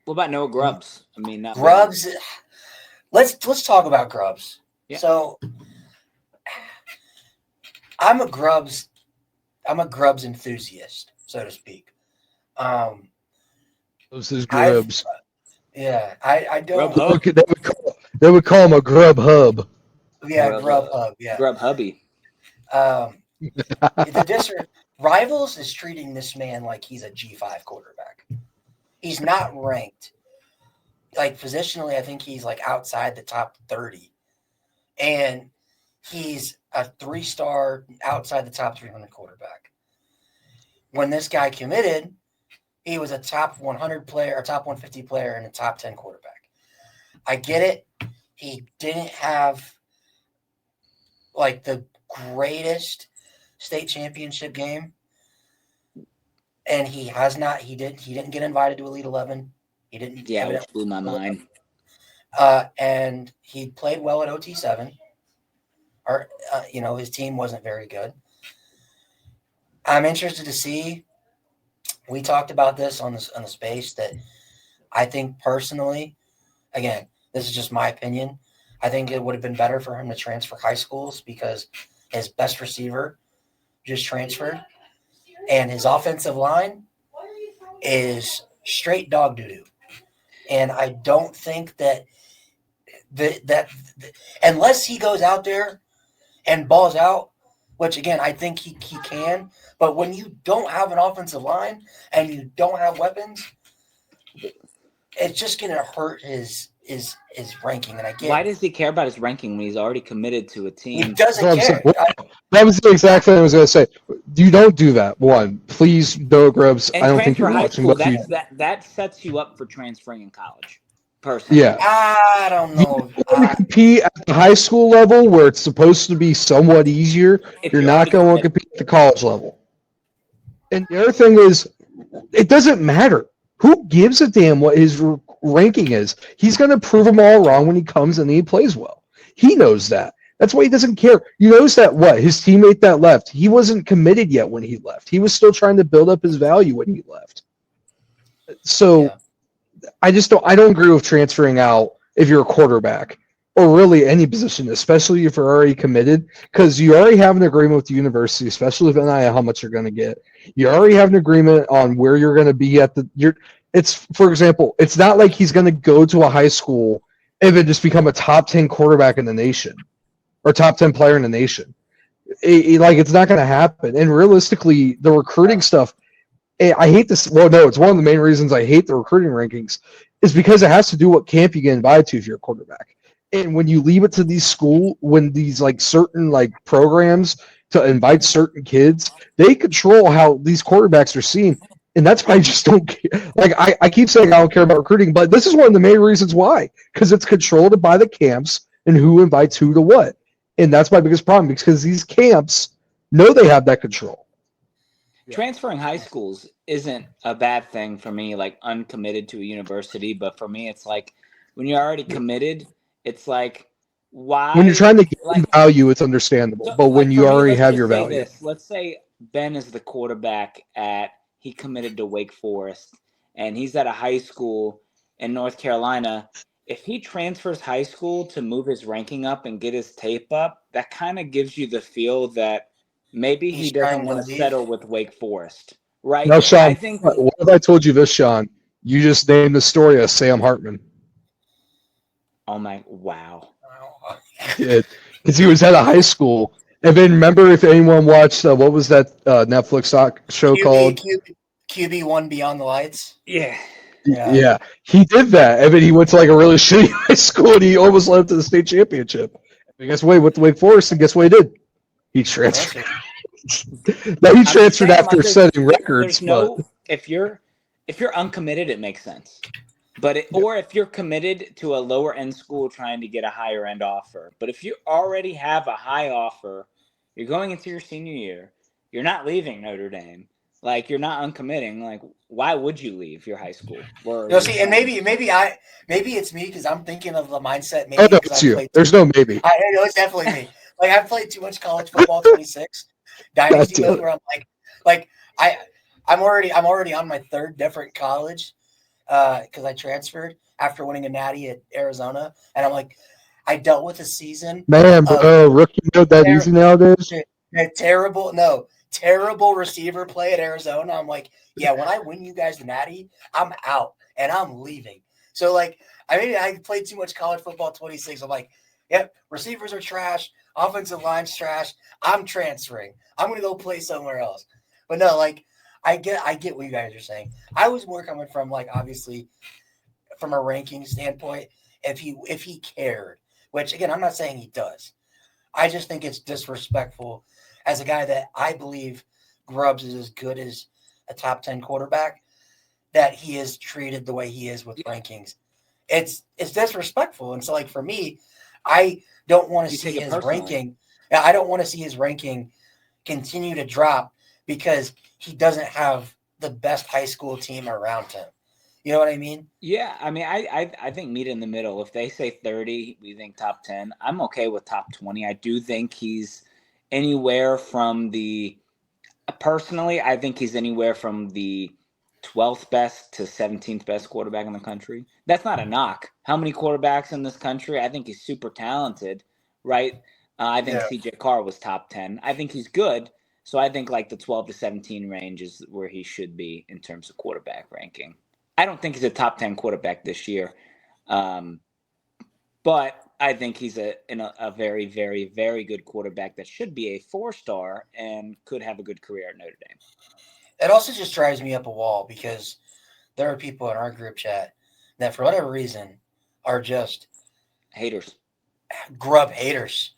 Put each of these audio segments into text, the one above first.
What about no Grubbs? I mean, not Grubbs. Let's talk about Grubbs. Yeah. So I'm a Grubbs enthusiast, so to speak. Those is Grubbs. I don't. Grub Hub. They would call him a grub hub. Yeah, Grub Hub. Yeah, Grub Hubby. The district Rivals is treating this man like he's a G5 quarterback. He's not ranked. Like positionally, I think he's like outside the top 30. And he's a 3-star outside the top 300 quarterback. When this guy committed, he was a top 100 player, or top 150 player, and a top 10 quarterback. I get it. He didn't have like the greatest state championship game, and he didn't get invited to Elite 11. He didn't. Yeah, which blew my mind. And he played well at OT7. Or his team wasn't very good. I'm interested to see. We talked about this on the space that I think personally, again, this is just my opinion. I think it would have been better for him to transfer high schools because his best receiver just transferred, and his offensive line is straight dog doo-doo. And I don't think that unless he goes out there and balls out, which again I think he can, but when you don't have an offensive line and you don't have weapons, it's just going to hurt his ranking. And I get why does he care about his ranking when he's already committed to a team? He doesn't care. That was the exact thing I was going to say. You don't do that. One, please, no Grubbs. And I don't think you're watching. That sets you up for transferring in college. Personally, yeah. I don't know. You compete at the high school level where it's supposed to be somewhat easier. You're not going to compete at the college level. And the other thing is, it doesn't matter. Who gives a damn what his ranking is? He's going to prove them all wrong when he comes and he plays well. He knows that. That's why he doesn't care. You notice that his teammate that left, he wasn't committed yet when he left. He was still trying to build up his value when he left. So yeah. I don't agree with transferring out if you're a quarterback or really any position, especially if you're already committed, because you already have an agreement with the university, especially with NIL, how much you're going to get. You already have an agreement on where you're going to be for example, it's not like he's going to go to a high school and then just become a top 10 quarterback in the nation or top 10 player in the nation. It's not going to happen. And realistically, the recruiting stuff, I hate this. Well, no, it's one of the main reasons I hate the recruiting rankings is because it has to do what camp you get invited to if you're a quarterback. And when you leave it to these certain programs to invite certain kids, they control how these quarterbacks are seen. And that's why I just don't care. I keep saying I don't care about recruiting, but this is one of the main reasons why. Because it's controlled by the camps and who invites who to what. And that's my biggest problem because these camps know they have that control. Transferring high schools isn't a bad thing for me, uncommitted to a university. But for me, it's when you're already committed, it's why? When you're trying to get value, it's understandable. So, but when you already have your value. Let's say Ben is the quarterback he committed to Wake Forest, and he's at a high school in North Carolina. If he transfers high school to move his ranking up and get his tape up, that kind of gives you the feel that maybe he doesn't want to settle with Wake Forest, right? No, Sean, what if I told you this, Sean? You just named the story of Sam Hartman. Oh, my, wow. Because he was at a high school. And then remember, if anyone watched, what was that Netflix show called? QB1 Beyond the Lights? Yeah. Yeah. He did that. And then he went to a really shitty high school and he almost led up to the state championship. And guess what? He went to Wake Forest and guess what he did? He transferred. No, he transferred after setting records. If you're uncommitted, it makes sense. Or if you're committed to a lower end school trying to get a higher end offer. But if you already have a high offer, you're going into your senior year, you're not leaving Notre Dame. You're not uncommitting. Why would you leave your high school? And maybe it's me because I'm thinking of the mindset. Maybe no, it's you. There's no maybe. I know it's definitely me. I've played too much college football, 26 dynasty mode, where I'm I'm already on my third different college. because I transferred after winning a natty at Arizona, and I'm like, I dealt with a season. Man, bro, rookie mode that easy nowadays. Terrible receiver play at Arizona. I'm like, yeah, when I win you guys the natty, I'm out and I'm leaving. So like, I played too much college football 26. I'm like, yep, receivers are trash, offensive line's trash. I'm transferring. I'm gonna go play somewhere else. But no, like, I get what you guys are saying. I was more coming from, like, obviously from a ranking standpoint, if he cared, which again, I'm not saying he does. I just think it's disrespectful as a guy that I believe Grubbs is as good as a top 10 quarterback, that he is treated the way he is with rankings. It's disrespectful. And so, like, for me, I don't want to see his ranking. I don't want to see his ranking continue to drop because he doesn't have the best high school team around him. You know what I mean? Yeah, I mean, I think meet in the middle. If they say 30, we think top 10. I'm okay with top 20. I do think he's anywhere from the – personally, I think he's anywhere from the 12th best to 17th best quarterback in the country. That's not a knock. How many quarterbacks in this country? I think he's super talented, right? I think CJ Carr was top 10. I think he's good. So I think like the 12 to 17 range is where he should be in terms of quarterback ranking. I don't think he's a top 10 quarterback this year. But I think he's a very, very, very good quarterback that should be a 4-star and could have a good career at Notre Dame. It also just drives me up a wall because there are people in our group chat that for whatever reason are just haters. Grubhub haters.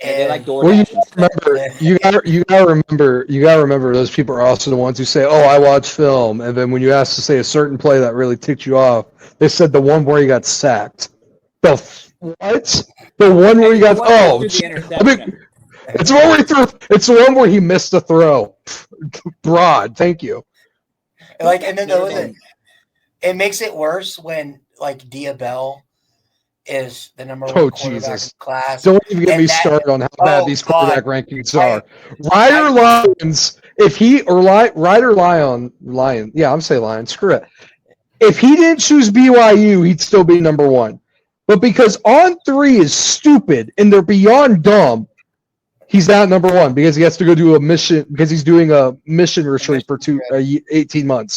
And they like DoorDash. Well, you gotta remember those people are also the ones who say, "Oh, I watch film," and then when you ask to say a certain play that really ticked you off, they said the one where he got sacked. The what? The one where he got it's the one where he threw. It's the one where he missed a throw. Broad, thank you. Like, and then it makes it worse when like Diabell is the number one quarterback in class. Don't even get me started on how bad these quarterback rankings are. Ryder Lyons, if he or Ryder Lion, yeah, I'm saying Lion. Screw it. If he didn't choose BYU, he'd still be number one. But because On3 is stupid and they're beyond dumb, he's not number one because he has to go do a mission because he's doing a mission retreat for 18 months.